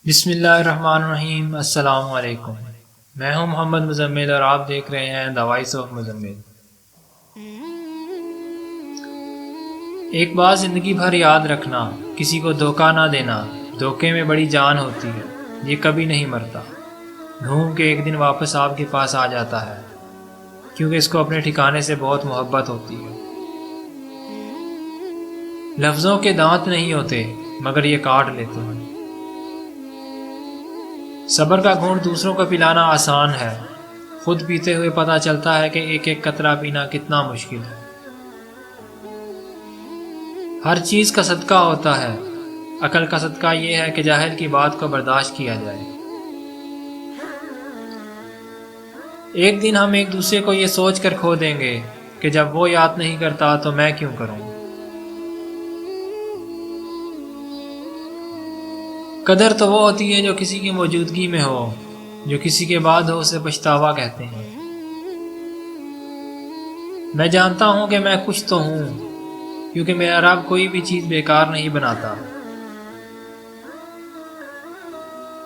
بسم اللہ الرحمن الرحیم۔ السلام علیکم، میں ہوں محمد مزمل اور آپ دیکھ رہے ہیں دا وائس آف مزمل۔ ایک بات زندگی بھر یاد رکھنا، کسی کو دھوکہ نہ دینا۔ دھوکے میں بڑی جان ہوتی ہے، یہ کبھی نہیں مرتا، ڈھونڈ کے ایک دن واپس آپ کے پاس آ جاتا ہے، کیونکہ اس کو اپنے ٹھکانے سے بہت محبت ہوتی ہے۔ لفظوں کے دانت نہیں ہوتے مگر یہ کاٹ لیتے ہیں۔ صبر کا گھونٹ دوسروں کو پلانا آسان ہے، خود پیتے ہوئے پتہ چلتا ہے کہ ایک ایک قطرہ پینا کتنا مشکل ہے۔ ہر چیز کا صدقہ ہوتا ہے، عقل کا صدقہ یہ ہے کہ جاہل کی بات کو برداشت کیا جائے۔ ایک دن ہم ایک دوسرے کو یہ سوچ کر کھو دیں گے کہ جب وہ یاد نہیں کرتا تو میں کیوں کروں۔ قدر تو وہ ہوتی ہے جو کسی کی موجودگی میں ہو، جو کسی کے بعد ہو اسے پچھتاوا کہتے ہیں۔ میں جانتا ہوں کہ میں کچھ تو ہوں، کیونکہ میرا رب کوئی بھی چیز بیکار نہیں بناتا۔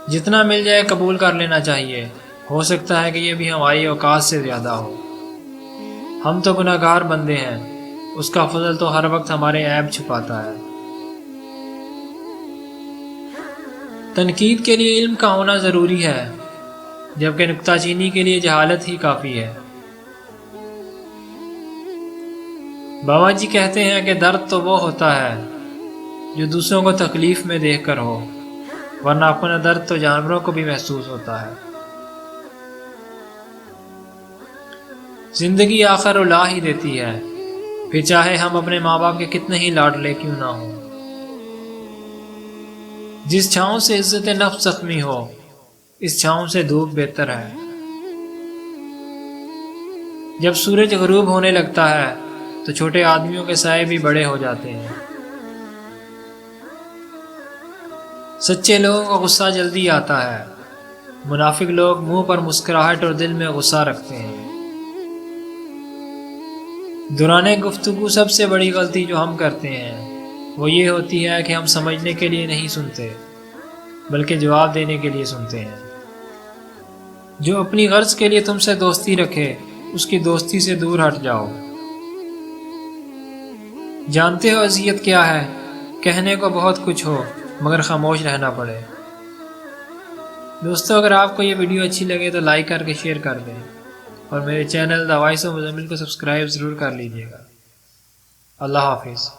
جتنا مل جائے قبول کر لینا چاہیے، ہو سکتا ہے کہ یہ بھی ہماری اوقات سے زیادہ ہو۔ ہم تو گناہگار بندے ہیں، اس کا فضل تو ہر وقت ہمارے عیب چھپاتا ہے۔ تنقید کے لیے علم کا ہونا ضروری ہے، جبکہ نکتہ چینی کے لیے جہالت ہی کافی ہے۔ بابا جی کہتے ہیں کہ درد تو وہ ہوتا ہے جو دوسروں کو تکلیف میں دیکھ کر ہو، ورنہ اپنا درد تو جانوروں کو بھی محسوس ہوتا ہے۔ زندگی آخر رلا ہی دیتی ہے، پھر چاہے ہم اپنے ماں باپ کے کتنے ہی لاڈلے کیوں نہ ہوں۔ جس چھاؤں سے عزت نفس زخمی ہو، اس چھاؤں سے دھوپ بہتر ہے۔ جب سورج غروب ہونے لگتا ہے تو چھوٹے آدمیوں کے سائے بھی بڑے ہو جاتے ہیں۔ سچے لوگوں کو غصہ جلدی آتا ہے، منافق لوگ منہ پر مسکراہٹ اور دل میں غصہ رکھتے ہیں۔ دوران گفتگو سب سے بڑی غلطی جو ہم کرتے ہیں وہ یہ ہوتی ہے کہ ہم سمجھنے کے لیے نہیں سنتے، بلکہ جواب دینے کے لیے سنتے ہیں۔ جو اپنی غرض کے لیے تم سے دوستی رکھے، اس کی دوستی سے دور ہٹ جاؤ۔ جانتے ہو اذیت کیا ہے؟ کہنے کو بہت کچھ ہو مگر خاموش رہنا پڑے۔ دوستو، اگر آپ کو یہ ویڈیو اچھی لگے تو لائک کر کے شیئر کر دیں، اور میرے channel the voice of Muzammil کو سبسکرائب ضرور کر لیجیے گا۔ اللہ حافظ۔